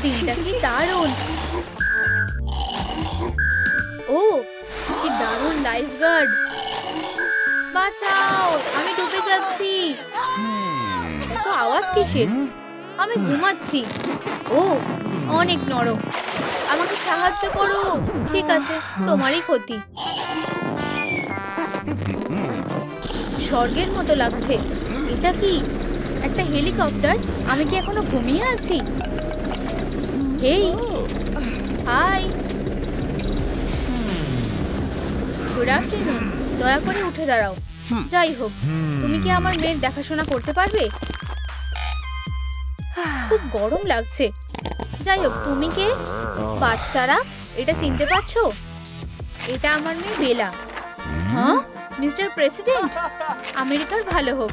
দিনটা কি দারুণ! ও, কি দারুণ লাইফ গার্ড! বাঁচাও, আমি ডুবে যাচ্ছি। এত আওয়াজ কিসের? আমি ঘুমাচ্ছি। ও, অনেক নরম। আমাকে সাহায্য করো। ঠিক আছে, তোমারই ক্ষতি। স্বর্গের মতো লাগছে। এটা কি একটা হেলিকপ্টার? আমি কি এখনো ঘুমিয়ে আছি? হেই, হাই, গুড আফটারনুন। দয়া করে উঠে দাঁড়াও। যাই হোক, তুমি কি আমার মেয়ের দেখাশোনা করতে পারবে? খুব গরম লাগছে। যাই হোক, তুমি কে? বাচ্চারা, এটা চিনতে পারছো? এটা আমার মেয়ে বেলা। হ্যাঁ, মিস্টার প্রেসিডেন্ট, আমেরিকার ভালো হোক।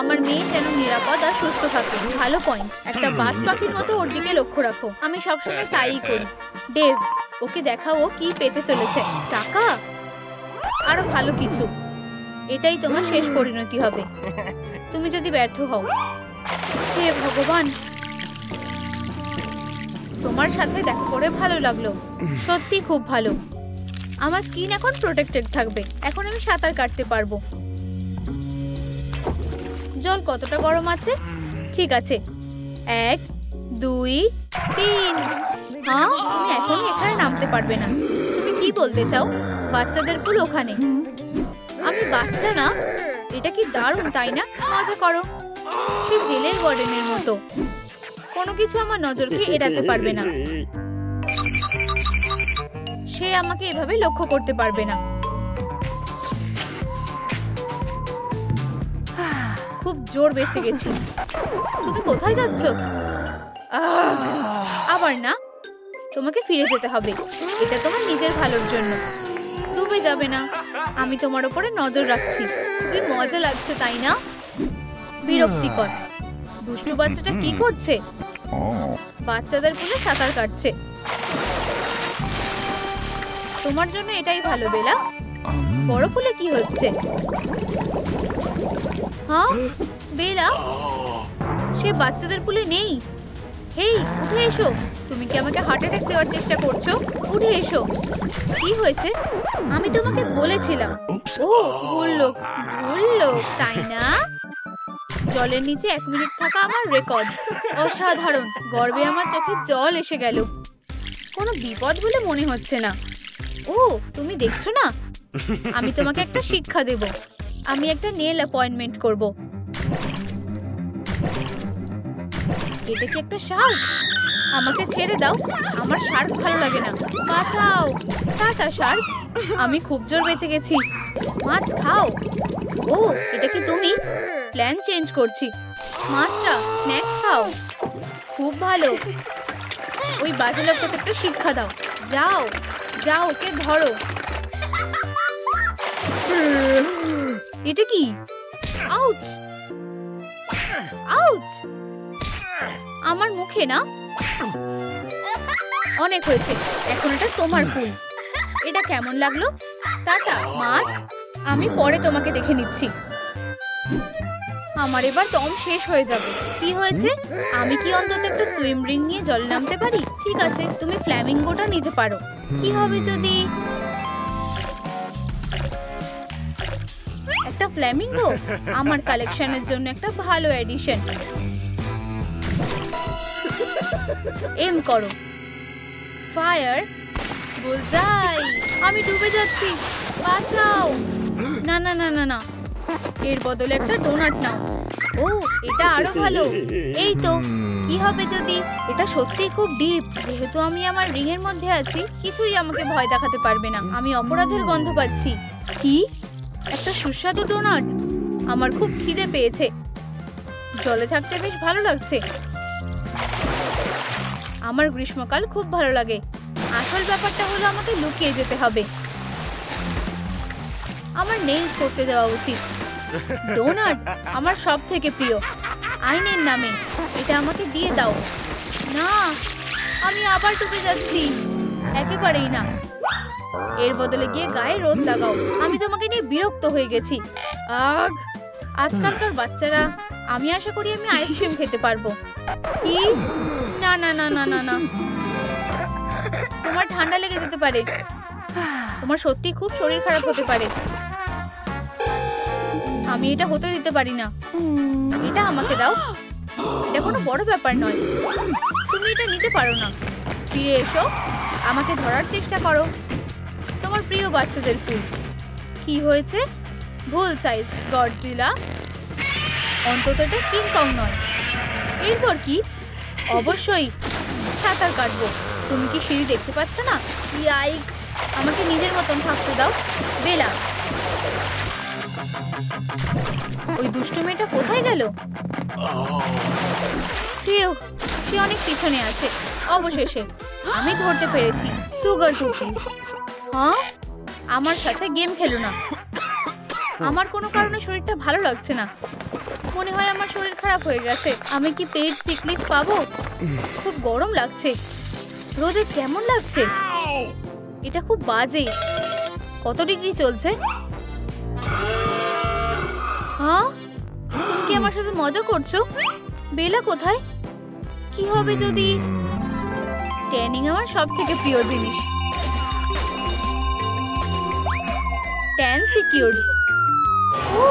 আমার মেয়ে যেন নিরাপদ আর সুস্থ থাকে। ভালো পয়েন্ট। একটা বাজ পাখির মতো ওর দিকে লক্ষ্য রাখো। আমি সবসময় তাই করি। ডেভ, ওকে দেখাও ও কি পেতে চলেছে। টাকা? আরো ভালো কিছু। এটাই তোমার শেষ পরিণতি হবে তুমি যদি ব্যর্থ হও। হে ভগবান, তোমার সাথে দেখা করে ভালো লাগলো। সত্যি খুব ভালো। আমার স্কিন এখন প্রোটেক্টেড থাকবে। এখন আমি সাঁতার কাটতে পারবো। জল কতটা গরম আছে? ঠিক আছে, 1, 2, 3। হ্যাঁ, তুমি এখনো এখানে নামতে পারবে না। তুমি কি বলতে চাও? বাচ্চাদের পুল ওখানে। আমি বাচ্চা না? এটা কি দারুণ, তাই না? মজা করো। সে জেলের ওয়ার্ডেনের মতো। কোনো কিছু আমার নজরকে এড়াতে পারবে না। সে আমাকে এভাবে লক্ষ্য করতে পারবে না। খুব জোর বেঁচে গেছি। তুমি কোথায় যাচ্ছ? আবার না, তোমাকে ফিরে যেতে হবে। এটা তোমার নিজের ভালোর জন্য। ডুবে যাবে না। আমি তোমার উপরে নজর রাখছি। খুবই মজা লাগছে, তাই না? বিরক্তিকর। দুষ্টু বাচ্চাটা কি করছে? বাচ্চাদের পুলে সাঁতার কাটছে। তোমার জন্য এটাই ভালো বেলা। বড় পুলে কি হচ্ছে? হ্যাঁ, বেলা, সে বাচ্চাদের পুলে নেই। হেই, উঠে এসো। তুমি কি আমাকে হার্ট অ্যাটাক দেওয়ার চেষ্টা করছো? উঠে এসো। কি হয়েছে? আমি তোমাকে বলেছিলাম। ও, ভুল লোক, তাই না? জলের নিচে 1 মিনিট থাকা আমার রেকর্ড। অসাধারণ। গর্বে আমার চোখে জল এসে গেল। কোনো বিপদ বলে মনে হচ্ছে না। ও, তুমি দেখছো না? আমি তোমাকে একটা শিক্ষা দেব। আমি একটা নেল অ্যাপয়েন্টমেন্ট করব। এটা কি একটা শার্ক? আমাকে ছেড়ে দাও। আমার শার্ক ভালো লাগে না। বাঁচাও। Tata Shark. আমি খুব জোর বেঁচে গেছি। মাছ খাও। ও, এটা কি তুমি? প্ল্যান চেঞ্জ করছি। মাছরা, স্ন্যাক্স খাও। খুব ভালো। ওই বাজে লোকটাকে একটা শিক্ষা দাও। যাও, ওকে ধরো। এটা কি? আউচ! আমার মুখে না। অনেক হয়েছে। এখন এটা তোমার ফুল। এটা কেমন লাগলো? টাটা মাছ। আমি পরে তোমাকে দেখে নিচ্ছি। আমার এবার দম শেষ হয়ে যাবে। কি হয়েছে? আমি কি অন্তত একটা সুইম রিং নিয়ে জলে নামতে পারি? ঠিক আছে, তুমি ফ্ল্যামিঙ্গোটা নিতে পারো। কি হবে যদি একটা ফ্ল্যামিঙ্গো? আমার কালেকশনের জন্য একটা ভালো এডিশন। এম করো। ফায়ার, বুলজাই। আমি ডুবে যাচ্ছি। বাঁচাও। না না না না না, এর বদলে একটা ডোনাট নাও। ও, এটা আরো ভালো। এই তো, কি হবে যদি এটা সত্যিই খুব ডিপ। যেহেতু আমি আমার রিং এর মধ্যে আছি, কিছুই আমাকে ভয় দেখাতে পারবে না। আমি অপরাধের গন্ধ পাচ্ছি। কি? একটা সুস্বাদু ডোনাট। আমার খুব খিদে পেয়েছে। জলে থাকতে বেশ ভালো লাগছে। আমার গ্রীষ্মকাল খুব ভালো লাগে। আসল ব্যাপারটা হলো আমাকে লুকিয়ে যেতে হবে। আমার নেইলস করতে দেওয়া উচিত। ডোনাট আমার সব থেকে প্রিয়। আইনের নামে এটা আমাকে দিয়ে দাও। না, আমি আবার ডুবে যাচ্ছি। একেবারেই না। এর বদলে গিয়ে গায়ে রোদ লাগাও। আমি তোমাকে নিয়ে বিরক্ত হয়ে গেছি। আজকালকার বাচ্চারা আমি আশা করি আমি আইসক্রিম খেতে পারবো। কি? না না না না না না, তোমার ঠান্ডা লেগে যেতে পারে। তোমার সত্যি খুব শরীর খারাপ হতে পারে। আমি এটা হতে দিতে পারি না। এটা আমাকে দাও। এটা কোনো বড় ব্যাপার নয়, তুমি এটা নিতে পারো না। ফিরে এসো, আমাকে ধরার চেষ্টা করো। তোমার প্রিয় বাচ্চাদের ফুল। কি হয়েছে? ভুল সাইজ গডজিলা। অন্তত এটা কিং কং নয়। এরপর কি? অবশ্যই সাঁতার কাটবো। তুমি কি সিঁড়ি দেখতে পাচ্ছ না? ইয়াইক্স! আমাকে নিজের মতন থাকতে দাও। বেলা, ওই দুষ্টু মেয়েটা কোথায় গেল? সে অনেক পিছনে আছে। অবশেষে আমি ধরতে পেরেছি। Sugar cookies. হ্যাঁ, আমার সাথে গেম খেলো না। আমার কোনো কারণে শরীরটা ভালো লাগছে না। মনে হয় আমার শরীর খারাপ হয়ে গেছে। আমি কি পেইড সিক লিভ পাবো? খুব গরম লাগছে। রোদে কেমন লাগছে? এটা খুব বাজে। কত ডিগ্রি চলছে? হ্যাঁ, তুমি কি আমার সাথে মজা করছো? বেলা কোথায়? কি হবে যদি? ট্যানিং আমার সব থেকে প্রিয় জিনিস। Tan secured. ও,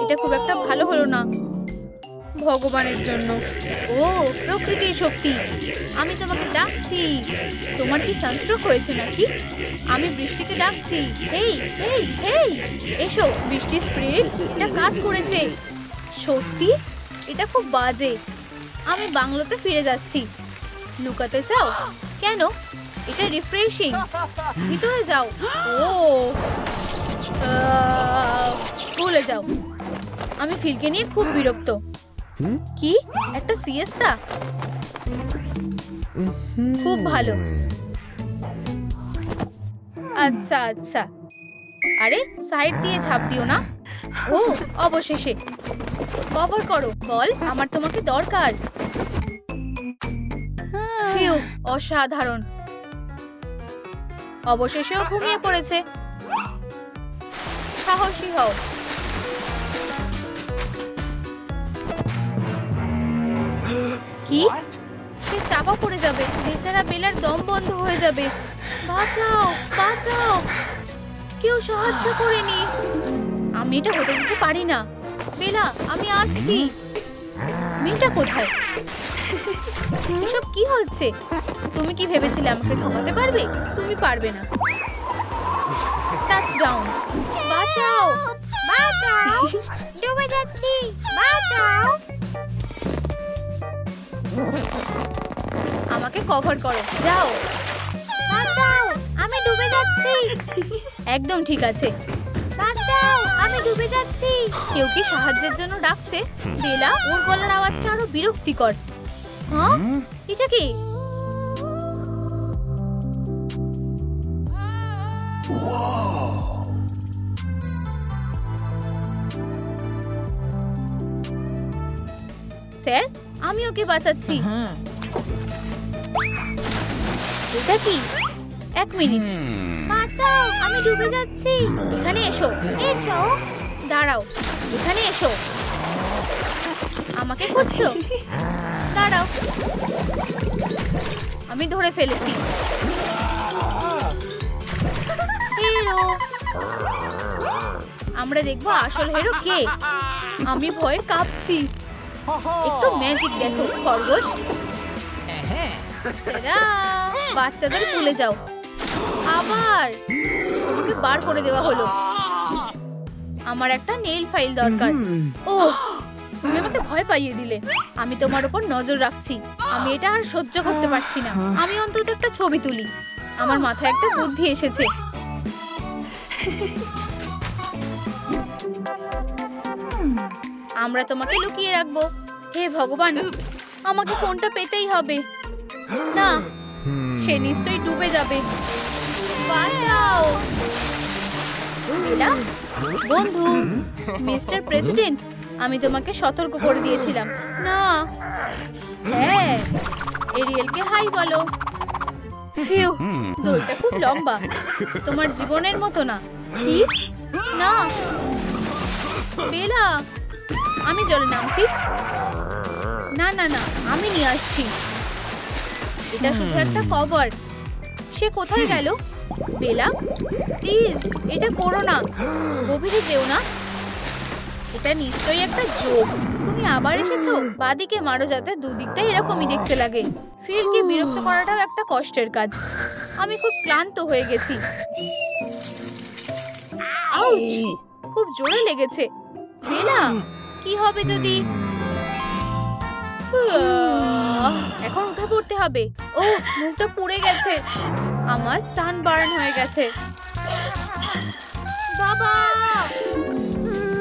এটা খুব একটা ভালো হলো না ভগবানের জন্য। ও, প্রকৃতির শক্তি। আমি তোমাকে ডাকছি। তোমার কি সানস্ট্রোক হয়েছে নাকি? আমি বৃষ্টিকে ডাকছি। হেই হেই হেই, এসো। বৃষ্টি স্প্রিট, এটা কাজ করেছে। সত্যি? এটা খুব বাজে। আমি বাংলোতে ফিরে যাচ্ছি। লুকাতে চাও? কেন? এটা রিফ্রেশিং। ভিতরে যাও। ও, ভুলে যাও। আমি ফিলকে নিয়ে খুব বিরক্ত। কি? একটা সিয়েস্তা? খুব ভালো। আচ্ছা আচ্ছা। আরে সাইড দিয়ে ঝাঁপ দিও না। ও, অবশেষে। কভার করো। বল, আমার তোমাকে দরকার। ফিউ, অসাধারণ। অবশেষেও ঘুমিয়ে পড়েছে। সাহসী হও। কি? সে চাপা পড়ে যাবে। বেচারা বেলার দম বন্ধ হয়ে যাবে। বাঁচাও বাঁচাও, কেউ সাহায্য করেনি। আমি এটা হতে দিতে পারি না। বেলা, আমি আসছি। মেয়েটা কোথায়? এসব কি হচ্ছে? তুমি কি ভেবেছিলে আমাকে ঠকাতে পারবে? তুমি পারবে না। টাচডাউন। বাঁচাও বাঁচাও, ডুবে যাচ্ছি, বাঁচাও। আমাকে কভার করো, যাও। বাঁচাও, আমি ডুবে যাচ্ছি। একদম ঠিক আছে। বাঁচাও, আমি ডুবে যাচ্ছি। কেউ কি সাহায্যের জন্য ডাকছে? বেলা, ওর গলার আওয়াজটা আরো বিরক্তিকর। হ্যাঁ, এটা কি? স্যার, আমি ওকে বাঁচাচ্ছি। এটা কি? এক মিনিট। বাঁচাও, আমি ডুবে যাচ্ছি। এখানে এসো। এসো। দাঁড়াও, এখানে এসো। আমাকে খুঁজছো? দাঁড়াও, আমি ধরে ফেলেছি। হিরো। আমরা দেখবো আসল হিরো কে। আমি ভয়ে কাঁপছি। একটু ম্যাজিক দেখো খরগোশ। বাচ্চাদের ভুলে যাও। আবার তোমাকে বার করে দেওয়া হলো। আমার একটা নেইল ফাইল দরকার। ও, তুমি আমাকে ভয় পাইয়ে দিলে। আমি তোমার উপর নজর রাখছি। আমি এটা আর সহ্য করতে পারছি না। আমি অন্তত একটা ছবি তুলি। আমার মাথায় একটা বুদ্ধি এসেছে। আমরা তোমাকে লুকিয়ে রাখবো। হে ভগবান, আমাকে ফোনটা পেতেই হবে। না, সে নিশ্চয়ই ডুবে যাবে। বাঁচাও। বন্ধু, মিস্টার প্রেসিডেন্ট, আমি তোমাকে সতর্ক করে দিয়েছিলাম। না। হ্যাঁ, এরিয়েলকে হাই বলো। ফিউ, দড়িটা খুব লম্বা। তোমার জীবনের মতো না। কি? না। বেলা, আমি জলে নামছি। না না না, আমি নিয়ে আসছি। এটা শুধু একটা কভার। সে কোথায় গেল? বেলা, প্লিজ এটা করো না, গভীরে যেও না। এটা নিশ্চয়ই একটা জোক। তুমি আবার এসেছো? বাদিকে মারো যাতে দুদিকটাই এরকমই দেখতে লাগে। ফিলকে বিরক্ত করাটাও একটা কষ্টের কাজ। আমি খুব ক্লান্ত হয়ে গেছি। আউচ! খুব জোরে লেগেছে। বেলা, কি হবে যদি... এখন উঠে পড়তে হবে। ও, মুখটা পুড়ে গেছে। আমার সানবার্ন হয়ে গেছে। বাবা!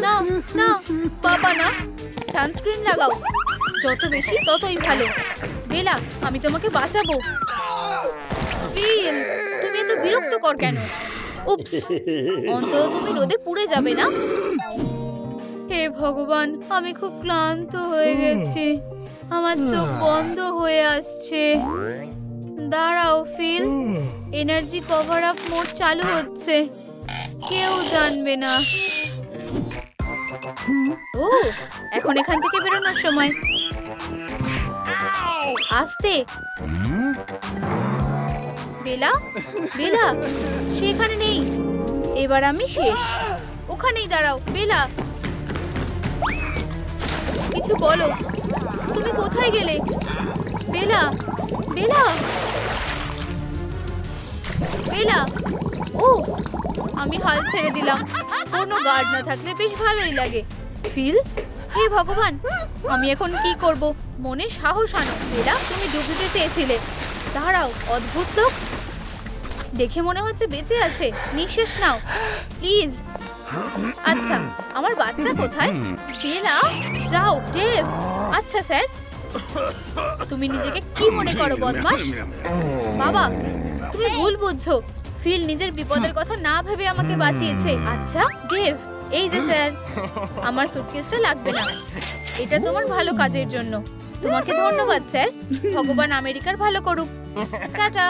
না না বাবা না, সানস্ক্রিন লাগাও। যত বেশি ততই ভালো। বেলা, আমি তোমাকে বাঁচাবো। ফিল, তুমি এত বিরক্তকর কেন? উপস, অন্তত তুমি রোদে পুড়ে যাবে না। হে ভগবান, আমি খুব ক্লান্ত হয়ে গেছি। আমার চোখ বন্ধ হয়ে আসছে। দাঁড়াও ফিল, এনার্জি কভার আপ মোড চালু হচ্ছে। কেউ জানবে না। ও, এখন এখান থেকে বেরোনোর সময়। আস্তে। বেলা, বেলা, সে এখানে নেই। এবার আমি শেষ। ওখানেই দাঁড়াও। বেলা, কিছু বলো। তুমি কোথায় গেলে? বেলা, বেলা, বেলা। ও, আমি হাল ছেড়ে দিলাম। কোনো গার্ড না থাকলে বেশ ভালোই লাগে। ফিল, হে ভগবান, আমি এখন কি করব? মনে সাহস আনো। বেলা, তুমি ডুব দিতে চেয়েছিলে। দাঁড়াও, অদ্ভুত লোক। দেখে মনে হচ্ছে বেঁচে আছে। নিঃশ্বাস নাও প্লিজ। আচ্ছা, আমার বাচ্চা কোথায়? বেলা, যাও। ডেভ। আচ্ছা স্যার। তুমি নিজেকে কি মনে করো, বদমাশ? বাবা, তুমি ভুল বুঝছো। ফিল নিজের বিপদের কথা না ভেবে আমাকে বাঁচিয়েছে। আচ্ছা ডেভ, এই যে স্যার, আমার সুটকেসটা লাগবে না। এটা তোমার ভালো কাজের জন্য। তোমাকে ধন্যবাদ স্যার। ভগবান আমেরিকার ভালো করুক। টাটা।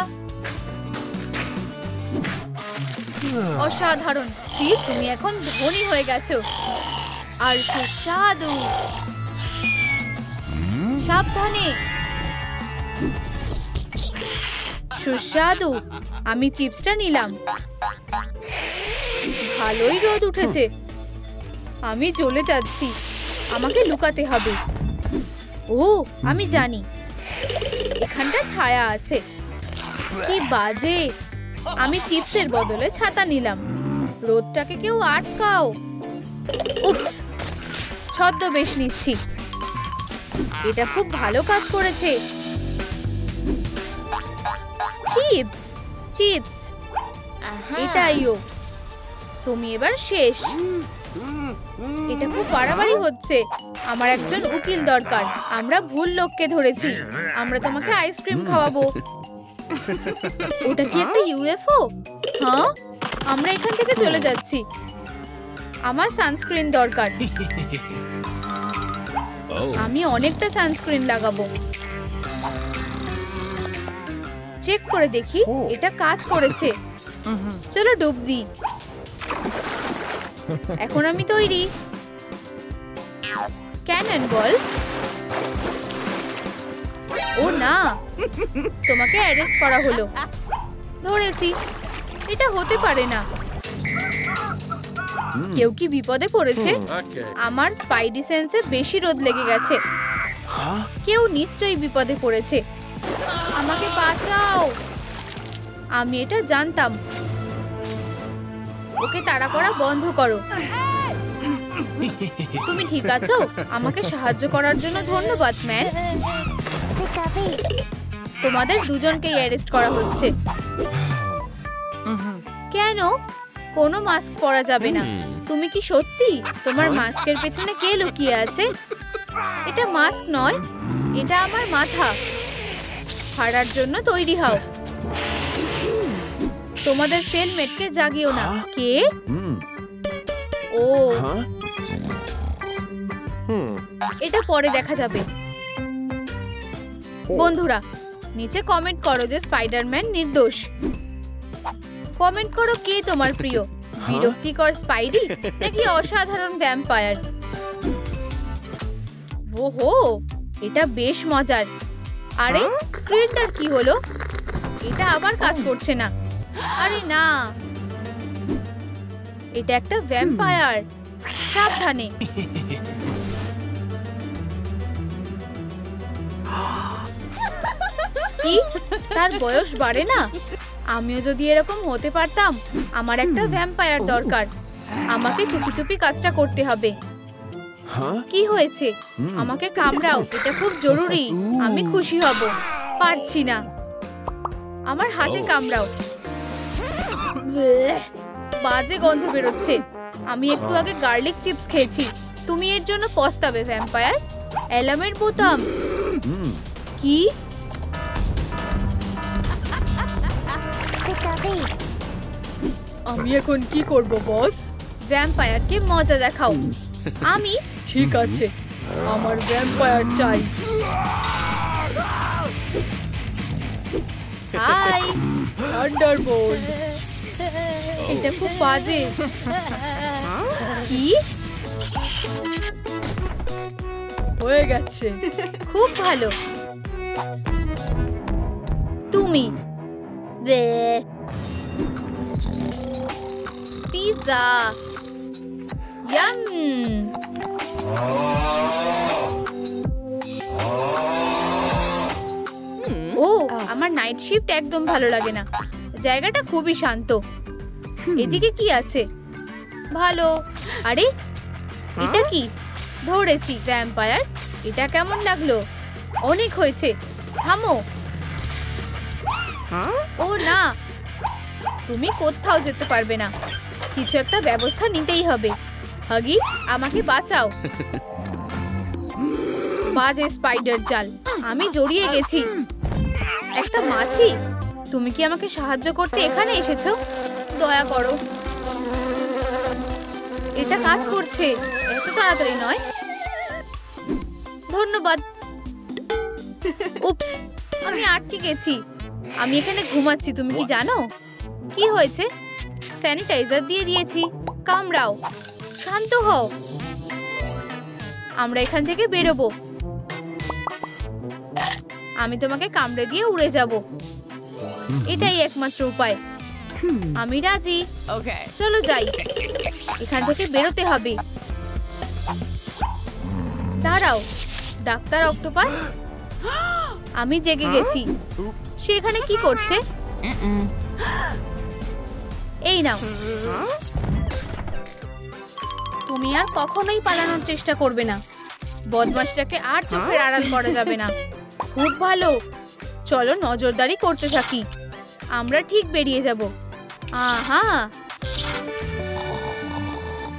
অসাধারণ। ফিল, তুমি এখন ধনী হয়ে গেছো। আর সুস্বাদু। সাবধানে। সুস্বাদু। আমি চিপসটা নিলাম। ভালোই রোদ উঠেছে। আমি চলে যাচ্ছি। আমাকে লুকাতে হবে। ও, আমি জানি, এখানটা ছায়া আছে। কি বাজে। আমি চিপসের বদলে ছাতা নিলাম। রোদটাকে কেউ আটকাও। উপস, ছদ্মবেশ নিচ্ছি। এটা খুব ভালো কাজ করেছে। Chips, chips. এটাইও। তুমি এবার শেষ। এটা খুব বাড়াবাড়ি হচ্ছে। আমার একজন উকিল দরকার। আমরা ভুল লোককে ধরেছি। আমরা তোমাকে আইসক্রিম খাওয়াবো। ওটা কি একটা ইউএফও? হ্যাঁ, আমরা এখান থেকে চলে যাচ্ছি। আমার সানস্ক্রিন দরকার। আমি অনেকটা সানস্ক্রিন লাগাবো। চেক করে দেখি এটা কাজ করেছে। চলো ডুব দিই। এখন আমি তৈরি। Cannon ball. ও না, তোমাকে অ্যারেস্ট করা হলো। ধরেছি। এটা হতে পারে না। কেউ কি বিপদে পড়েছে? আমার স্পাইডি সেন্সে বেশি রোদ লেগে গেছে। কেউ নিশ্চয়ই বিপদে পড়েছে। আমাকে বাঁচাও। আমি এটা জানতাম। ওকে তাড়া করা বন্ধ করো। তুমি ঠিক আছো? আমাকে সাহায্য করার জন্য ধন্যবাদ ম্যান। তোমাদের দুজনকেই অ্যারেস্ট করা হচ্ছে। কেন? কোনো মাস্ক পরা যাবে না। তুমি কি সত্যি? তোমার মাস্কের পেছনে কে লুকিয়ে আছে? এটা মাস্ক নয়, এটা আমার মাথা। হারার জন্য তৈরি হও। তোমাদের সেলমেটকে জাগিও না। কে? ও, এটা পরে দেখা যাবে। বন্ধুরা, নিচে কমেন্ট করো যে স্পাইডারম্যান নির্দোষ। কমেন্ট করো কে তোমার প্রিয়, বিরক্তিকর স্পাইডি নাকি অসাধারণ ভ্যাম্পায়ার। ওহো, এটা বেশ মজার। আরে স্ক্রিনটার কি হলো? এটা আবার কাজ করছে না। আরে না, এটা একটা ভ্যাম্পায়ার। সাবধানে। কি, তার বয়স বাড়ে না? আমিও যদি এরকম হতে পারতাম। আমার একটা ভ্যাম্পায়ার দরকার। আমাকে চুপি চুপি কাজটা করতে হবে। কি হয়েছে? আমাকে কামড়াও, এটা খুব জরুরি। আমি খুশি হব। পারছি না। আমার হাতে কামড়াও। বাজে গন্ধ বেরোচ্ছে। আমি একটু আগে গার্লিক চিপস খেয়েছি। তুমি এর জন্য পস্তাবে ভ্যাম্পায়ার। অ্যালার্মের বোতাম। কি? আমি এখন কি করব বস? ভ্যাম্পায়ারকে মজা দেখাও। আমি ঠিক আছে, আমার ভ্যাম্পায়ার চাই। Hi thunderbolt. এটা খুব বাজে। কি হয়ে গেছে? খুব ভালো। তুমি পিৎজা। ইয়াম। ও, আমার নাইট শিফট একদম ভালো লাগে না। জায়গাটা খুবই শান্ত। এদিকে কি আছে? ভালো। আরে এটা কি? ধরেছি ভ্যাম্পায়ার। এটা কেমন লাগলো? অনেক হয়েছে, থামো। ও না, তুমি কোথাও যেতে পারবে না। কিছু একটা ব্যবস্থা নিতেই হবে। হাগি, আমাকে বাঁচাও। বাজে স্পাইডার জাল। আমি জড়িয়ে গেছি। একটা মাছি। তুমি কি আমাকে সাহায্য করতে এখানে এসেছো? দয়া করো। এটা কাজ করছে। এত তাড়াতাড়ি নয়। ধন্যবাদ। উপস, আমি আটকে গেছি। আমি এখানে ঘুমাচ্ছি, তুমি কি জানো? কি হয়েছে? স্যানিটাইজার দিয়ে দিয়েছি। কামড়াও। শান্ত হও। আমরা এখান থেকে বেরোবো। আমি তোমাকে কামড়ে দিয়ে উড়ে যাব। এটাই একমাত্র উপায়। আমি রাজি। চলো যাই। এখান থেকে বেরোতে হবে। দাঁড়াও, ডাক্তার অক্টোপাস। আমি জেগে গেছি। সে এখানে কি করছে? এই নাও। তুমি আর কখনোই পালানোর চেষ্টা করবে না। বদমাশটাকে আর চোখের আড়াল করা যাবে না। খুব ভালো। চলো নজরদারি করতে থাকি। আমরা ঠিক বেরিয়ে যাব। আহা,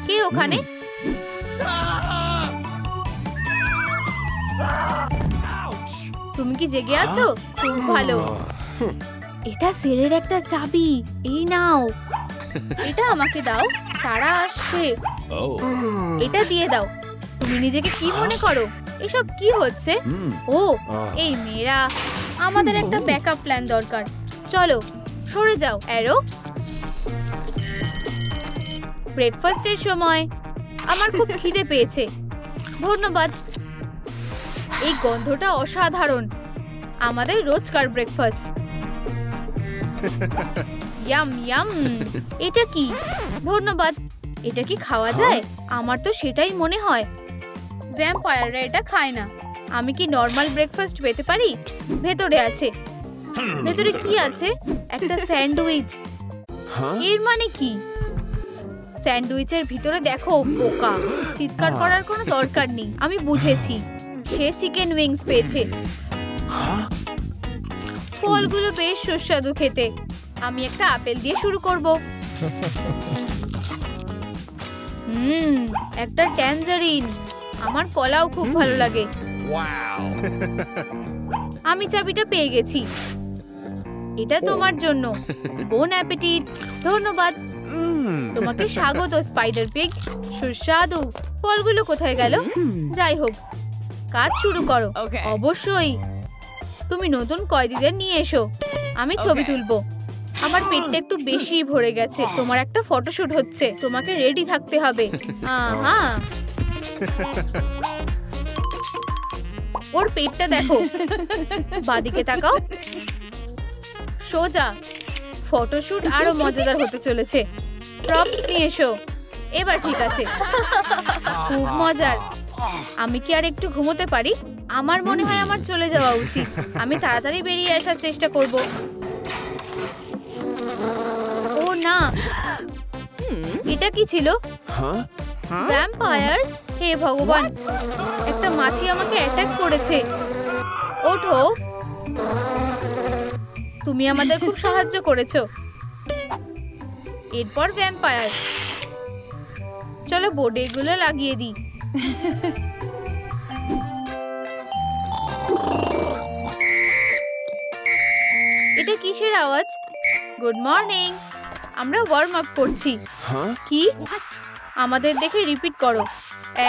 কে ওখানে? তুমি কি জেগে আছো? খুব ভালো। এটা সেলের একটা চাবি। এই নাও। এটা আমাকে দাও। সারা আসছে। এটা দিয়ে দাও। তুমি নিজেকে কি মনে করো? এসব কি হচ্ছে? ও, এই মেয়েরা। আমাদের একটা ব্যাকআপ প্ল্যান দরকার। চলো সরে যাও। অ্যারো, ব্রেকফাস্টের সময়। আমার খুব খিদে পেয়েছে। ধন্যবাদ। এই গন্ধটা অসাধারণ। আমাদের রোজকার ব্রেকফাস্ট। Yam yam. এটা কি? ধন্যবাদ। এটা কি খাওয়া যায়? আমার তো সেটাই মনে হয়। ভ্যাম্পায়াররা এটা খায় না। আমি কি নরমাল ব্রেকফাস্ট পেতে পারি? ভেতরে আছে। ভেতরে কি আছে? একটা স্যান্ডউইচ। এর মানে কি? স্যান্ডউইচের ভিতরে দেখো বোকা। চিৎকার করার কোনো দরকার নেই। আমি বুঝেছি। সে চিকেন উইংস পেয়েছে। ফলগুলো বেশ সুস্বাদু খেতে। আমি একটা আপেল দিয়ে শুরু করব। একটা ট্যাঞ্জারিন। আমার কলাও খুব ভালো লাগে। আমি চাবিটা পেয়ে গেছি। এটা তোমার জন্য। বোন অ্যাপিটিট। ধন্যবাদ। তোমাকে স্বাগত স্পাইডার পিগ। সুস্বাদু। ফলগুলো কোথায় গেল? যাই হোক, কাজ শুরু করো। অবশ্যই। তুমি নতুন কয়েদিদের নিয়ে এসো। আমি ছবি তুলবো। আমার পেটটা একটু বেশি ভরে গেছে। তোমার একটা ফটোশুট হচ্ছে। তোমাকে রেডি থাকতে হবে। আহা, ওর পেটটা দেখো। বাদিকে তাকাও, সোজা। ফটোশুট আরো মজাদার হতে চলেছে। প্রপস নিয়ে এসো। এবার ঠিক আছে, খুব মজার। আমি কি আর একটু ঘুমোতে পারি? আমার মনে হয় আমার চলে যাওয়া উচিত। আমি তাড়াতাড়ি বেরিয়ে আসার চেষ্টা করব। ও না, এটা কি ছিল? ভ্যাম্পায়ার? হে ভগবান, একটা মাছি আমাকে অ্যাটাক করেছে। ওঠো, তুমি আমাদের খুব সাহায্য করেছো। এরপর ভ্যাম্পায়ার। চলো বোর্ডে এগুলো লাগিয়ে দিই। এটা কিসের আওয়াজ? Good morning. আমরা ওয়ার্ম আপ করছি। কি? আমাদের দেখে রিপিট করো।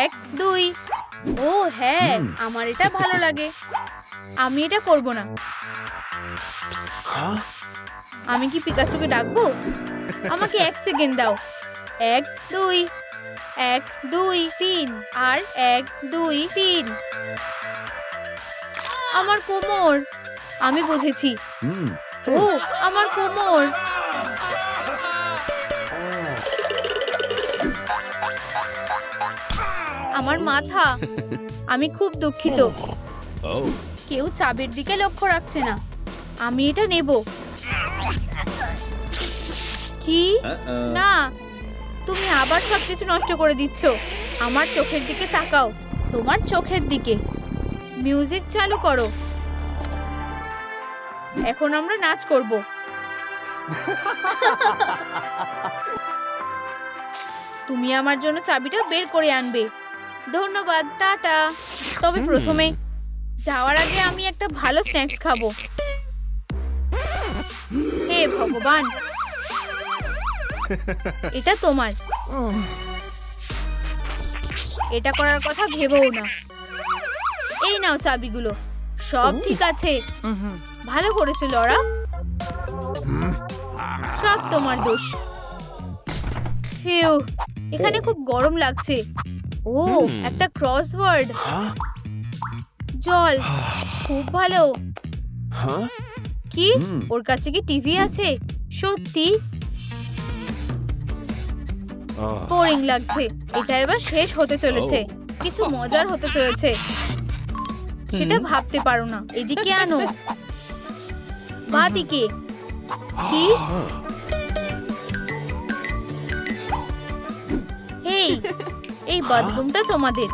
1 2। ও হ্যাঁ, আমার এটা ভালো লাগে। আমি এটা করব না। আমি কি পিকাচুকে ডাকবো? আমাকে 1 সেকেন্ড দাও। 1 2 1 2 3 আর 1 2 3। আমার কোমর। আমি বুঝেছি। ও আমার কোমর। আমার মাথা। আমি খুব দুঃখিত। কেউ চাবির দিকে লক্ষ্য রাখছে না। আমি এটা নেব। কি না, তুমি আবার সবকিছু নষ্ট করে দিচ্ছ। আমার চোখের দিকে তাকাও, তোমার চোখের দিকে। মিউজিক চালু করো। এখন আমরা নাচ করব। তুমি আমার জন্য চাবিটা বের করে আনবে। ধন্যবাদ, টাটা। তবে প্রথমে যাওয়ার আগে আমি একটা ভালো স্ন্যাক্স খাবো। হে ভগবান, এটা তোমার। এটা করার কথা ভেবেও না। এই নাও চাবিগুলো। সব ঠিক আছে। ভালো করেছো লরা। সব তোমার দোষ। হেউ, এখানে খুব গরম লাগছে। ও একটা ক্রসওয়ার্ড। জল। খুব ভালো। কি ওর কাছে কি টিভি আছে? সত্যি বোরিং লাগছে। এটা এবার শেষ হতে চলেছে। কিছু মজার হতে চলেছে। সেটা ভাবতে পারো না। এদিকে আনো। বাদিকে। কি? এই বাথরুমটা তোমাদের।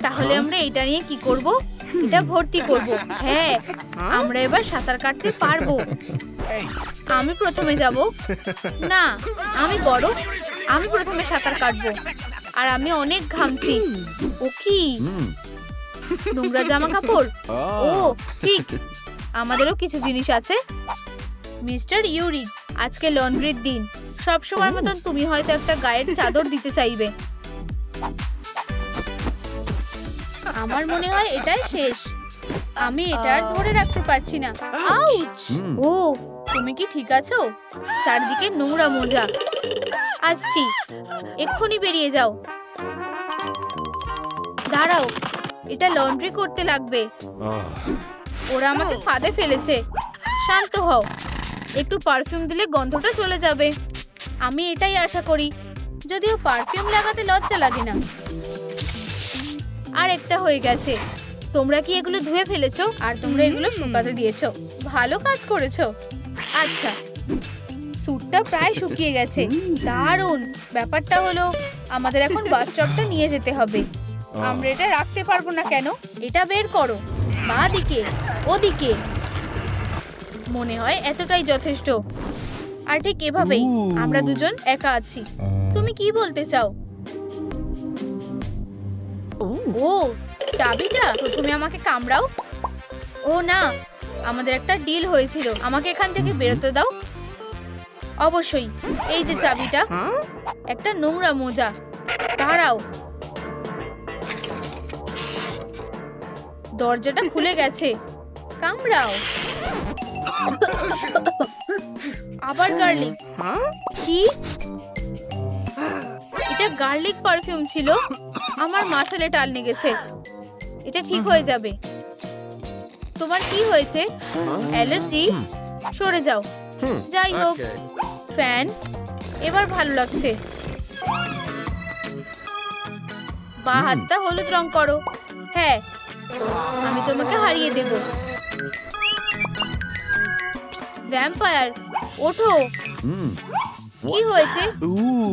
তাহলে আমরা এটা নিয়ে কি করব? এটা ভর্তি করব। হ্যাঁ, আমরা এবার সাঁতার কাটতে পারবো। আমি প্রথমে যাব। না, আমি বড়। আমি প্রথমে সাঁতার কাটবো। আর আমি অনেক ঘামছি। ও কি নোংরা জামা কাপড়? ও ঠিক, আমাদেরও কিছু জিনিস আছে। মিস্টার ইউরি, আজকে লন্ড্রির দিন। সব সময় মতন তুমি হয়তো একটা গায়ের চাদর দিতে চাইবে। আমার মনে হয় এটাই শেষ। আমি এটা আর ধরে রাখতে পারছি না। আউচ! ও তুমি কি ঠিক আছো? চারদিকে নোংরা মোজা। আসছি, এক্ষুনি বেরিয়ে যাও। দাঁড়াও, এটা লন্ড্রি করতে লাগবে। ওরা আমাকে ফাঁদে ফেলেছে। শান্ত হও। একটু পারফিউম দিলে গন্ধটা চলে যাবে। আমি এটাই আশা করি। যদিও পারফিউম লাগাতে লজ্জা লাগে না। আর একটা হয়ে গেছে। তোমরা কি এগুলো ধুয়ে ফেলেছো? আর তোমরা এগুলো শুকাতে দিয়েছো। ভালো কাজ করেছো। আচ্ছা, স্যুটটা প্রায় শুকিয়ে গেছে। দারুণ। ব্যাপারটা হলো আমাদের এখন বাথটবটা নিয়ে যেতে হবে। আমরা এটা রাখতে পারবো না কেন? এটা বের করো। বাদিকে, ওদিকে। মনে হয় এতটাই যথেষ্ট। আর ঠিক এভাবেই আমরা দুজন একা আছি। তুমি কি বলতে চাও? ও চাবিটা। প্রথমে আমাকে কামড়াও। ও না, আমাদের একটা ডিল হয়েছিল। আমাকে এখান থেকে বেরোতে দাও। অবশ্যই। এই যে চাবিটা। একটা নোংরা মোজা। দাঁড়াও, দরজাটা খুলে গেছে। কামড়াও। আবার গার্লিক। কি? এটা গার্লিক পারফিউম ছিল। আমার মাসেলে টাল লেগেছে। এটা ঠিক হয়ে যাবে। তোমার কি হয়েছে? অ্যালার্জি? সরে যাও। যাই হোক, ফ্যান এবার ভালো লাগছে। বা হাতটা হলুদ রং করো। হ্যাঁ, আমি তোমাকে হারিয়ে দেব। ভ্যাম্পায়ার, ওঠো। কি হয়েছে?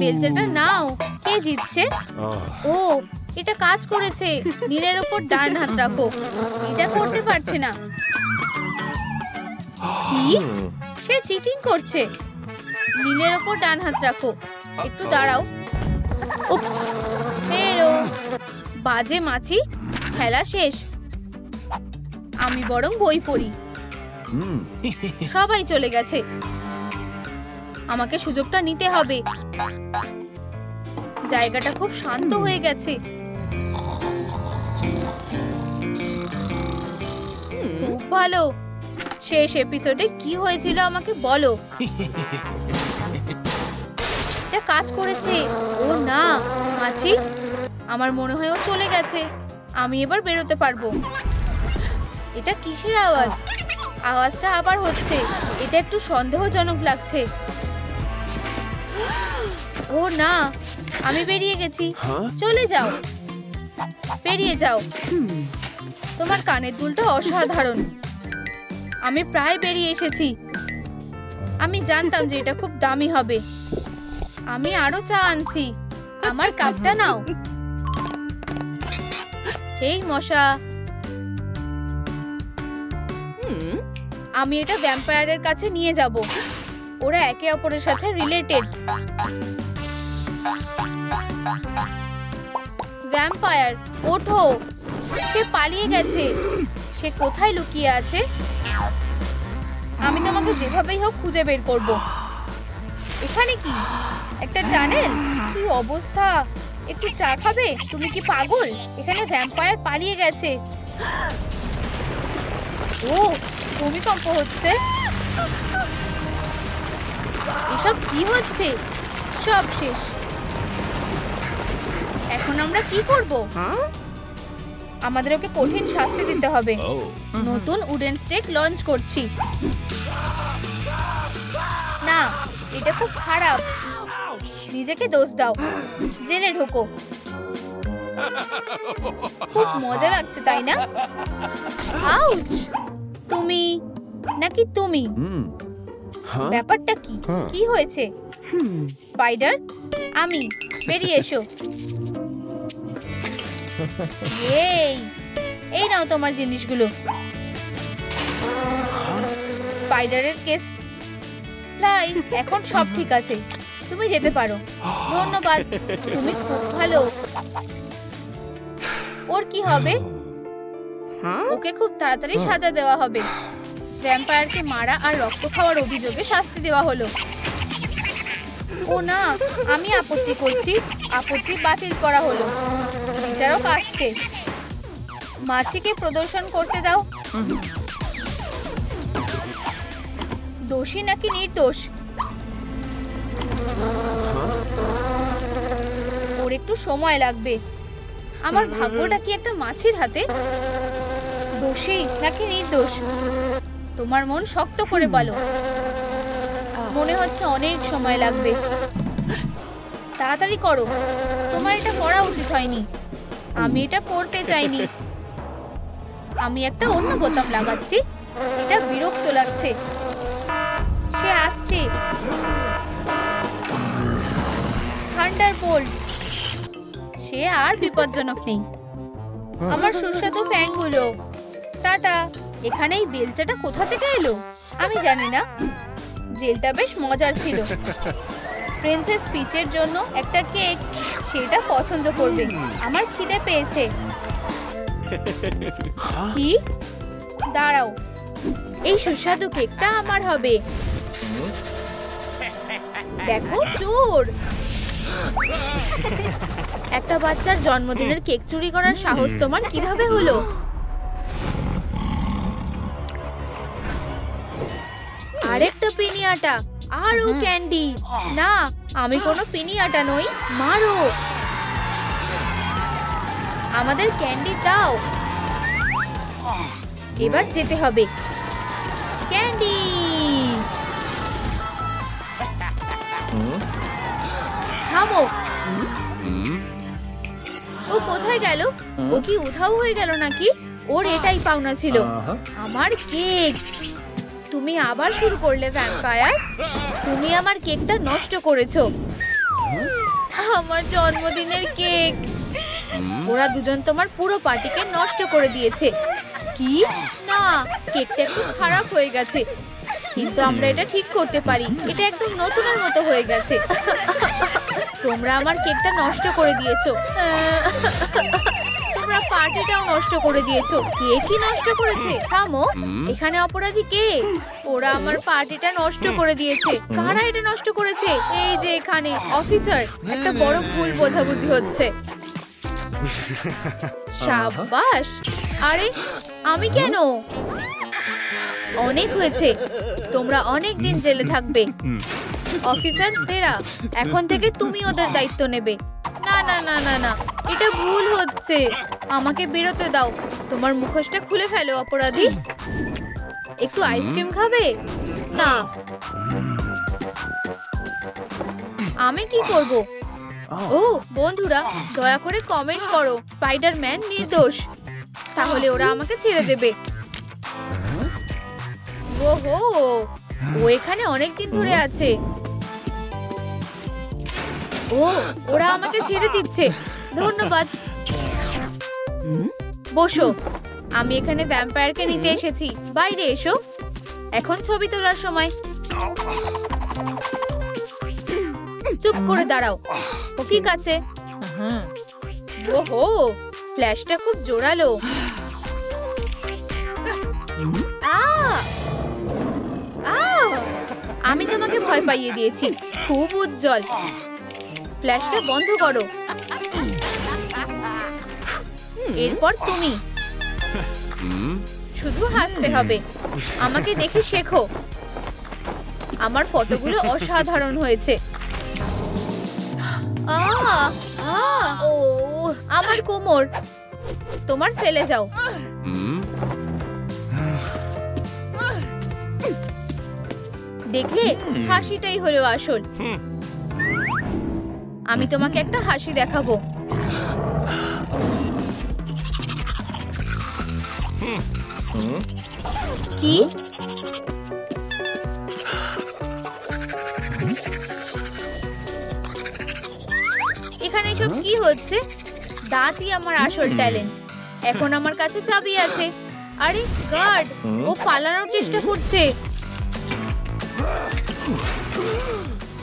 বেলচাটা নাও। কে জিতছে? ও, এটা কাজ করেছে। নীলের উপর ডান হাত রাখো। এটা করতে পারছে না। কি? সে চিটিং করছে। নীলের উপর ডান হাত রাখো। একটু দাঁড়াও। উপস, ফেরো। বাজে মাছি, খেলা শেষ। আমি বরং বই পড়ি। সবাই চলে গেছে। আমাকে সুযোগটা নিতে হবে। জায়গাটা খুব শান্ত হয়ে গেছে। খুব ভালো। শেষ এপিসোডে কি হয়েছিল আমাকে বলো। এটা কাজ করেছে। ও না, মাছি। আমার মনে হয় ও চলে গেছে। আমি এবার বেরোতে পারবো। এটা কিসের আওয়াজ? আওয়াজটা আবার হচ্ছে। এটা একটু সন্দেহজনক লাগছে। ও না, আমি বেরিয়ে গেছি। চলে যাও, বেরিয়ে যাও। তোমার কানের দুলটা অসাধারণ। আমি প্রায় বেরিয়ে এসেছি। আমি জানতাম যে এটা খুব দামি হবে। আমি আরো চা আনছি। আমার কাপটা নাও। এই মশা, আমি এটা ভ্যাম্পায়ারের কাছে নিয়ে যাব। ওরা একে অপরের সাথে রিলেটেড। ভ্যাম্পায়ার, ওঠো। সে পালিয়ে গেছে। সে কোথায় লুকিয়ে আছে? আমি তোমাকে যেভাবেই হোক খুঁজে বের করব। এখানে কি? একটা টানেল? কি অবস্থা! একটু চা খাবে? তুমি কি পাগল? এখানে ভ্যাম্পায়ার পালিয়ে গেছে। ও, ভূমিকম্প হচ্ছে। এসব কি হচ্ছে? সব শেষ। এখন আমরা কি করব? আমাদের ওকে কঠিন শাস্তি দিতে হবে। নতুন উডেন স্টেক লঞ্চ করছি। না, এটা খুব খারাপ। নিজেকে দোষ দাও। জেলে ঢোকো। খুব মজা লাগছে, তাই না? আউচ! তুমি নাকি তুমি? ব্যাপারটা কি? কি হয়েছে? স্পাইডার, আমি। বেরিয়ে এসো। এই নাও তোমার জিনিসগুলো। স্পাইডারের কেস ফ্লাই। এখন সব ঠিক আছে। তুমি যেতে পারো। ধন্যবাদ, তুমি খুব ভালো। ওর কি হবে? ওকে খুব তাড়াতাড়ি সাজা দেওয়া হবে। ভ্যাম্পায়ারকে মারা আর রক্ত খাওয়ার অভিযোগে শাস্তি দেওয়া হলো। ও না, আমি আপত্তি করছি। আপত্তি বাতিল করা হলো। বিচারক আসছে। মাছিকে প্রদর্শন করতে দাও। দোষী নাকি নির্দোষ? ওর একটু সময় লাগবে। আমার ভাগ্যটা কি একটা মাছির হাতে? দোষী নাকি নির্দোষ? তোমার মন শক্ত করে বলো। মনে হচ্ছে অনেক সময় লাগবে। তাড়াতাড়ি করো। তোমার এটা করা উচিত হয়নি। আমি এটা করতে চাইনি। আমি একটা অন্য বোতাম লাগাচ্ছি। এটা বিরক্ত লাগছে। সে আসছে। থান্ডারবোল্ট। সে আর বিপজ্জনক নেই। আমার সুস্বাদু ফ্যাংগুলো। টাটা। এখানে এই বেলচাটা কোথা থেকে এলো? আমি জানি না। জেলটা বেশ মজার ছিল। প্রিন্সেস পিচের জন্য একটা কেক। সেটা পছন্দ করবে। আমার খিদে পেয়েছে। কি? দাঁড়াও, এই সুস্বাদু কেকটা আমার হবে। দেখো, চোর। একটা বাচ্চার জন্মদিনের কেক চুরি করার সাহস তোমার কিভাবে হলো? আরেকটা পিনিয়াটা। আরো ক্যান্ডি। না, আমি কোনো পিনিয়াটা নই। মারো। আমাদের ক্যান্ডি দাও। এবার যেতে হবে। ক্যান্ডি, থামো। ও কোথায় গেল? ও কি উধাও হয়ে গেল নাকি? ওর এটাই পাওনা ছিল, আমার কেক। তুমি আবার শুরু করলে ভ্যাম্পায়ার। তুমি আমার কেকটা নষ্ট করেছো, আমার জন্মদিনের কেক। ওরা দুজন তোমার পুরো পার্টিকে নষ্ট করে দিয়েছে। কি না, কেকটা একটু খারাপ হয়ে গেছে, কিন্তু আমরা এটা ঠিক করতে পারি। এটা একদম নতুনের মতো হয়ে গেছে। তোমরা আমার কেকটা নষ্ট করে দিয়েছো, তোমরা পার্টিটাও নষ্ট করে দিয়েছো। কে কি নষ্ট করেছে? থামো, এখানে অপরাধী কে? ওরা আমার পার্টিটা নষ্ট করে দিয়েছে। কারা এটা নষ্ট করেছে? এই যে এখানে অফিসার, একটা বড় ভুল বোঝাবুঝি হচ্ছে। সাবাস। আরে আমি কেন? অনেক হয়েছে, তোমরা অনেক দিন জেলে থাকবে। অফিসার সেরা, এখন থেকে তুমি ওদের দায়িত্ব নেবে। না না না না না, এটা ভুল হচ্ছে। আমাকে বেরোতে দাও। তোমার মুখোশটা খুলে ফেলো অপরাধী। একটু আইসক্রিম খাবে? না। আমি কি করব? ও বন্ধুরা, দয়া করে কমেন্ট করো স্পাইডারম্যান নির্দোষ, তাহলে ওরা আমাকে ছেড়ে দেবে। ওহো, ও এখানে অনেক দিন ধরে আছে। ও, ওরা আমাকে ছেড়ে দিচ্ছে, ধন্যবাদ। বসো, আমি এখানে ভ্যাম্পায়ারকে নিতে এসেছি। বাইরে এসো, এখন ছবি তোলার সময়। চুপ করে দাঁড়াও। ঠিক আছে। ওহো, ফ্ল্যাশটা খুব জোরালো। আমি তোমাকে ভয় পাইয়ে দিয়েছি। খুব উজ্জ্বল। ফ্ল্যাশটা বন্ধ করো। এরপর তুমি। শুধু হাসতে হবে। আমাকে দেখে শেখো। আমার ফটোগুলো অসাধারণ হয়েছে। ও, আমার কোমর। তোমার সেলে যাও। দেখলে, হাসিটাই হলো আসল। আমি তোমাকে একটা হাসি দেখাবো। কি? এখানে সব কি হচ্ছে? দাঁতই আমার আসল ট্যালেন্ট। এখন আমার কাছে চাবি আছে। আরে গার্ড, ও পালানোর চেষ্টা করছে।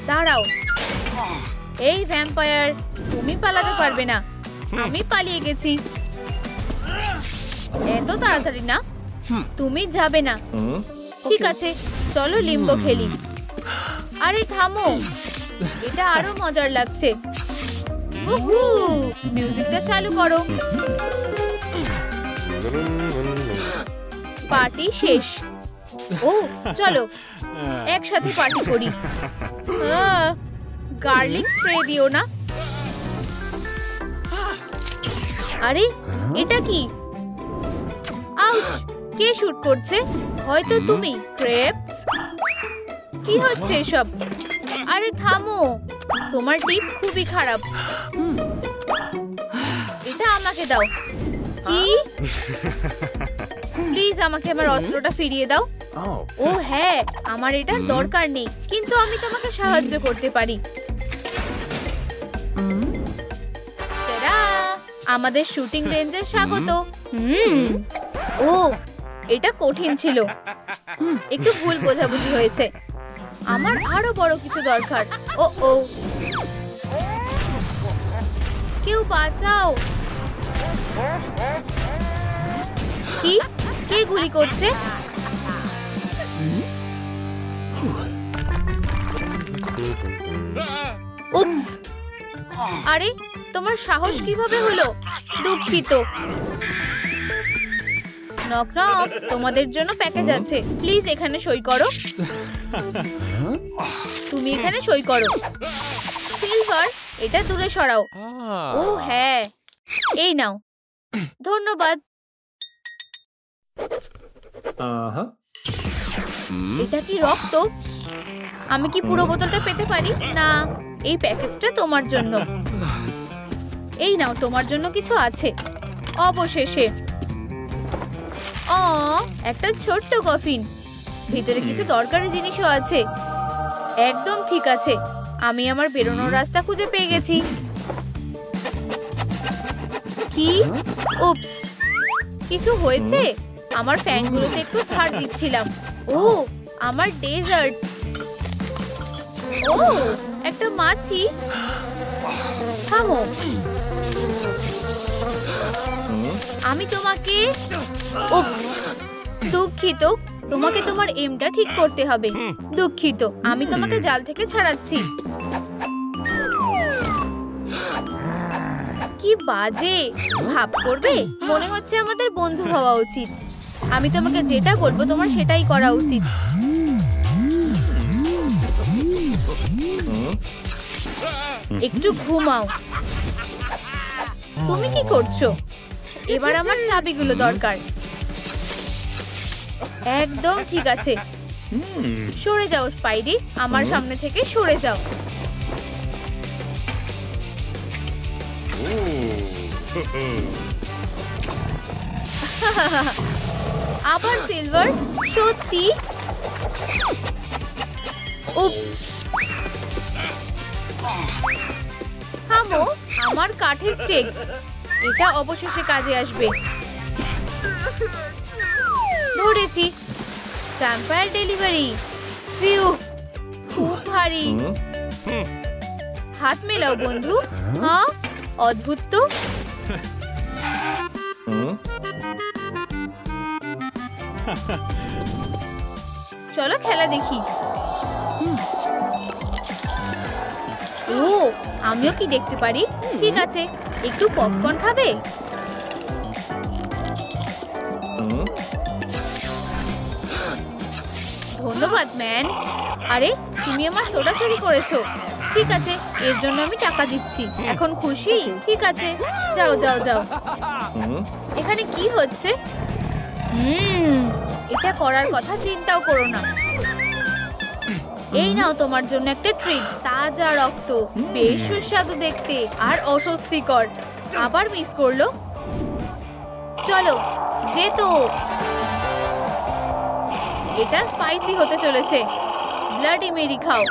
দাঁড়াও। এই ভ্যাম্পায়ার, তুমি পালাতে পারবে না। আমি পালিয়ে গেছি। এত তাড়াতাড়ি না, তুমি যাবে না। ঠিক আছে, চলো লিম্বো খেলি। আরে থামো, এটা আরো মজার লাগছে। মিউজিকটা চালু করো। পার্টি শেষ। ও চলো একসাথে পার্টি করি। গার্লিক স্প্রে দিও না। আরে এটা কি? আউচ! কে শুট করছে? হয়তো তুমি। ক্রেপস? কি হচ্ছে এসব? আরে থামো, তোমার টিপ খুবই খারাপ। এটা আমাকে দাও। কি? প্লিজ আমাকে আমার অস্ত্রটা ফিরিয়ে দাও। ও হ্যাঁ, আমার এটার দরকার নেই, কিন্তু আমি তোমাকে সাহায্য করতে পারি। আমাদের শুটিং রেঞ্জে স্বাগত। ও, এটা কঠিন ছিল। একটু ভুল বোঝাবুঝি হয়েছে। আমার আরো বড় কিছু দরকার। ও ও, কেউ বাঁচাও। কি? কে গুলি করছে? উপস! আরে তোমার সাহস কিভাবে হলো? দুঃখিত। নক নক, তোমাদের জন্য প্যাকেজ আছে। প্লিজ এখানে সই করো। তুমি এখানে সই করো। সিলভার, এটা দূরে সরাও। ও হ্যাঁ, এই নাও। ধন্যবাদ। এটা কি রক্ত? আমি কি পুরো বোতলটা পেতে পারি? না, এই প্যাকেজটা তোমার জন্য। এই নাও, তোমার জন্য কিছু আছে। অবশেষে একটা ছোট্ট কফিন, ভিতরে কিছু দরকারি জিনিসও আছে। একদম ঠিক আছে, আমি আমার বেরোনোর রাস্তা খুঁজে পেয়ে গেছি। কি? উপস, কিছু হয়েছে? আমার ফ্যানগুলোতে একটু ধার দিচ্ছিলাম। ও, আমার ডেজার্ট। ও, একটা মাছি। থামো, আমি তোমাকে। উপস, দুঃখিত, তোমাকে তোমার এমটা ঠিক করতে হবে। দুঃখিত, আমি তোমাকে জাল থেকে ছাড়াচ্ছি। কি বাজে ভাব করবে? মনে হচ্ছে আমাদের বন্ধু হওয়া উচিত। আমি তোমাকে যেটা বলবো তোমার সেটাই করা উচিত। একটু ঘুমাও। তুমি কি করছো? এবার আমার চাবিগুলো দরকার। একদম ঠিক আছে, সরে যাও স্পাইডি, আমার সামনে থেকে সরে যাও। আবার সিলভার? সত্যি? উপস, থামো, আমার কাঠের স্টেক। এটা অবশেষে কাজে আসবে। ধরেছি। Vampire delivery. ফিউ, খুব ভারী। হাত মেলাও বন্ধু। হ্যাঁ, অদ্ভুত তো। চলো খেলা দেখি। ও, আমিও কি দেখতে পারি? ঠিক আছে, একটু পপকর্ন খাবে? ধন্যবাদ ম্যান। আরে, তুমি আমার সোডা চুরি করেছো। ঠিক আছে, এর জন্য আমি টাকা দিচ্ছি। এখন খুশি? ঠিক আছে, যাও যাও যাও। এখানে কি হচ্ছে? এটা করার কথা চিন্তাও করো না। এই নাও তোমার জন্য একটা ট্রিট। তাজা রক্ত, বেশ সুস্বাদু দেখতে আর অস্বস্তিকর। আবার মিস করলো। চলো, যেতো। এটা স্পাইসি হতে চলেছে। ব্লাডি মেরি খাও।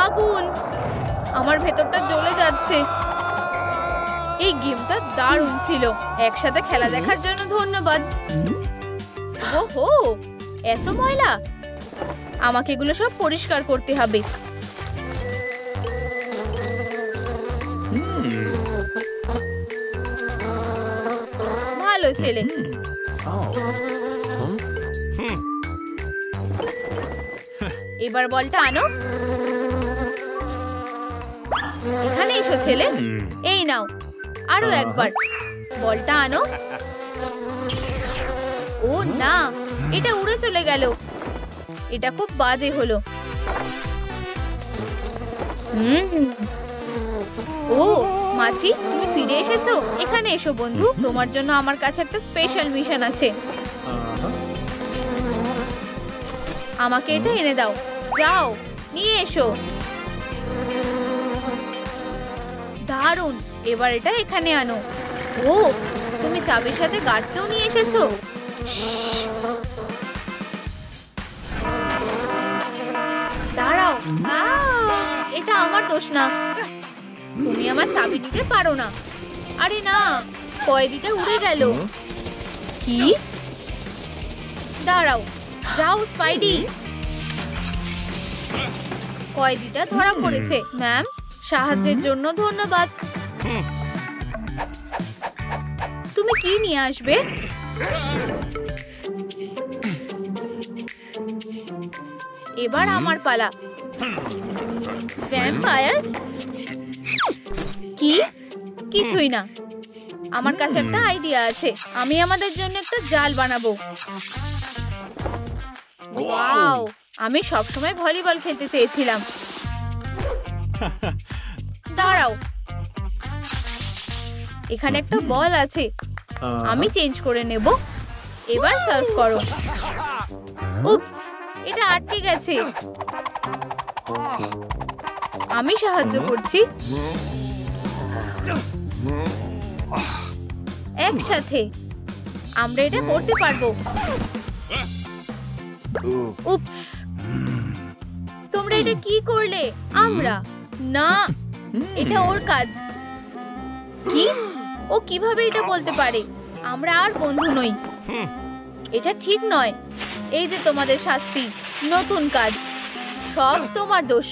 আগুন, আমার ভেতরটা জ্বলে যাচ্ছে। এই গেমটা দারুণ ছিল। একসাথে খেলা দেখার জন্য ধন্যবাদ। ওহো, এত ময়লা! আমাকে এগুলো সব পরিষ্কার করতে হবে। ভালো ছেলে। এবার বলটা আনো। এখানে এসো ছেলে। এই নাও, আরো একবার। বলটা আনো। ও না, এটা উড়ে চলে গেল। এটা খুব বাজে হলো। ও মাছি, তুমি ফিরে এসেছো। এখানে এসো বন্ধু, তোমার জন্য আমার কাছে একটা স্পেশাল মিশন আছে। আমাকে এটা এনে দাও। যাও, নিয়ে এসো। দারুণ, এবার এটা এখানে আনো। ও, তুমি চাবির সাথে গার্ডকেও নিয়ে এসেছো। দাঁড়াও, এটা আমার দোষ না। তুমি আমার চাবি দিতে পারো না। আরে না, কয়েদিটা উড়ে গেল। কি? দাঁড়াও, যাও স্পাইডি। কয়েদিটা ধরা পড়েছে। ম্যাম, সাহায্যের জন্য ধন্যবাদ। তুমি কি নিয়ে আসবে? এবার আমার পালা। ভ্যাম্পায়ার? কি? কিছুই না। আমার কাছে একটা আইডিয়া আছে। আমি আমাদের জন্য একটা জাল বানাবো। ওয়াও, আমি সবসময় ভলিবল খেলতে চেয়েছিলাম। দাঁড়াও, এখানে একটা বল আছে। আমি চেঞ্জ করে নেব। এবার সার্ভ করো। উপস, এটা আটকে গেছে। আমি সাহায্য করছি। একসাথে আমরা এটা করতে পারবো। উপস, তোমরা এটা কি করলে? আমরা না, এটা ওর কাজ। কি? ও কিভাবে এটা বলতে পারে? আমরা আর বন্ধু নই। এটা ঠিক নয়। এই যে তোমাদের শাস্তি, নতুন কাজ। সব তোমার দোষ।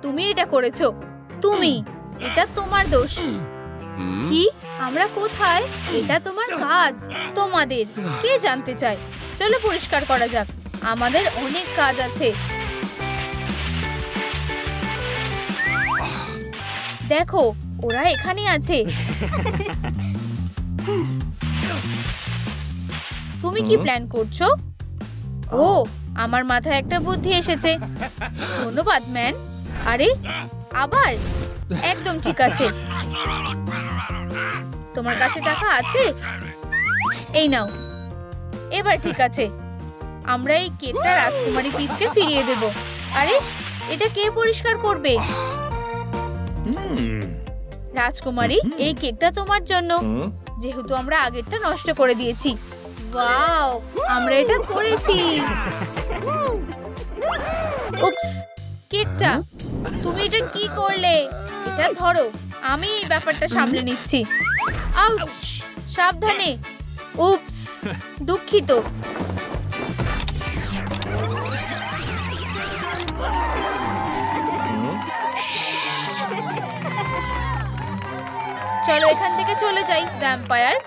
তুমি এটা করেছো। তুমি, এটা তোমার দোষ। কি? আমরা কোথায়? এটা তোমার কাজ। তোমাদের কে জানতে চায়? চলো পরিষ্কার করা যাক। আমাদের অনেক কাজ আছে। দেখো, ওরা এখানে আছে। তুমি কি প্ল্যান করছো? ও, আমার মাথায় একটা বুদ্ধি এসেছে। ধন্যবাদ ম্যান। আরে আবার? একদম ঠিক আছে। তোমার কাছে টাকা আছে? এই নাও। এবার ঠিক আছে। আমরা এই কেকটা রাজকুমারী পিচকে ফিরিয়ে দেব। আরে, এটা কে পরিষ্কার করবে? রাজকুমারী, এই কেকটা তোমার জন্য, যেহেতু আমরা আগেরটা নষ্ট করে দিয়েছি। ওয়াও, আমরা এটা করেছি। উপস, কেকটা তুমি এটা কি করলে? এটা ধরো, আমি এই ব্যাপারটা সামলে নিচ্ছি। আউচ, সাবধানে। উপস, দুঃখিত। চলো এখান থেকে চলে যাই, ভ্যাম্পায়ার।